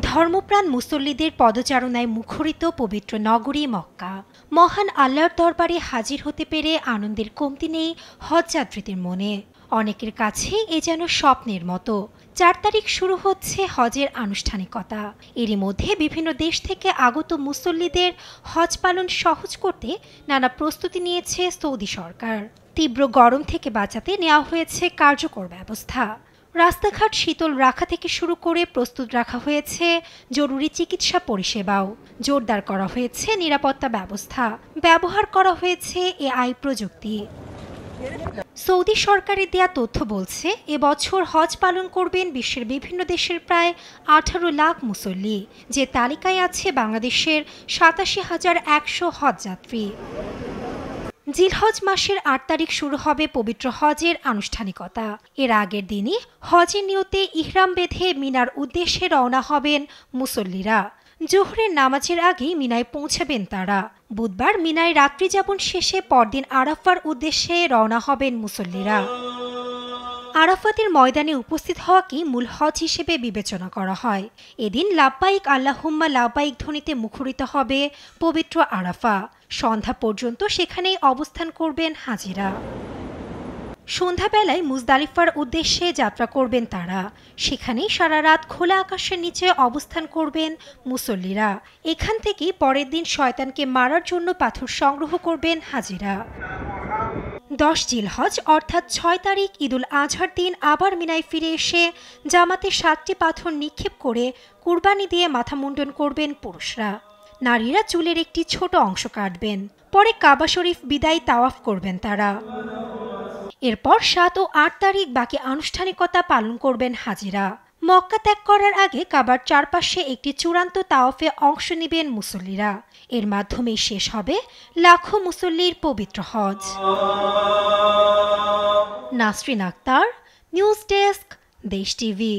ধর্মপ্রাণ মুসল্লিদের পদচারণায় মুখরিত পবিত্র নগরী মক্কা। মহান আল্লাহর দরবারে হাজির হতে পেরে আনন্দের কমতি নেই হজযাত্রীদের মনে। অনেকের কাছে এ যেন স্বপ্নের মতো। ৪ তারিখ শুরু হচ্ছে হজের আনুষ্ঠানিকতা। এরই মধ্যে বিভিন্ন দেশ থেকে আগত মুসল্লিদের হজ পালন সহজ করতে নানা প্রস্তুতি নিয়েছে সৌদি সরকার। তীব্র গরম থেকে বাঁচাতে নেওয়া হয়েছে কার্যকর ব্যবস্থা। রাস্তাঘাট শীতল রাখা থেকে শুরু করে প্রস্তুত রাখা হয়েছে জরুরি চিকিৎসা পরিষেবাও। জোরদার করা হয়েছে নিরাপত্তা ব্যবস্থা, ব্যবহার করা হয়েছে এআই প্রযুক্তি। সৌদি সরকারের দেয়া তথ্য বলছে, এবছর হজ পালন করবেন বিশ্বের বিভিন্ন দেশের প্রায় 18 লাখ মুসল্লি, যে তালিকায় আছে বাংলাদেশের 87,100 হজযাত্রী। জিলহজ মাসের 8 তারিখ শুরু হবে পবিত্র হজের আনুষ্ঠানিকতা। এর আগের দিনই হজের নিয়তে ইহরাম বেঁধে মিনার উদ্দেশ্যে রওনা হবেন মুসল্লিরা। জোহরের নামাজের আগেই মিনায় পৌঁছাবেন তারা। বুধবার মিনায় রাত্রিযাপন শেষে পরদিন আরাফার উদ্দেশ্যে রওনা হবেন মুসল্লিরা। আরাফাতের ময়দানে উপস্থিত হওয়াকেই মূল হজ হিসেবে বিবেচনা করা হয়। এদিন লাব্বাইক আল্লাহুম্মা লাব্বাইক ধ্বনিতে মুখরিত হবে পবিত্র আরাফা। সন্ধ্যা পর্যন্ত সেখানেই অবস্থান করবেন হাজিরা। সন্ধ্যাবেলায় মুজদালিফার উদ্দেশ্যে যাত্রা করবেন তারা। সেখানেই সারা রাত খোলা আকাশের নিচে অবস্থান করবেন মুসল্লিরা। এখান থেকেই পরের দিন শয়তানকে মারার জন্য পাথর সংগ্রহ করবেন হাজিরা। 10 জিলহজ অর্থাৎ 6 তারিখ ঈদুল আজহার দিন আবার মিনায় ফিরে এসে জামাতে 7টি পাথর নিক্ষেপ করে কুরবানি দিয়ে মাথা মুন্ডন করবেন পুরুষরা। নারীরা চুলের একটি ছোট অংশ কাটবেন। পরে কাবা শরীফ বিদায় তাওয়াফ করবেন তারা। এরপর 7 ও 8 তারিখ বাকি আনুষ্ঠানিকতা পালন করবেন হাজিরা। মক্কা ত্যাগ করার আগে কাবার চারপাশে একটি চূড়ান্ত তাওয়াফে অংশ নেবেন মুসল্লিরা। এর মাধ্যমেই শেষ হবে লাখো মুসল্লির পবিত্র হজ। নাসরিন আক্তার, নিউজ ডেস্ক, দেশ টিভি।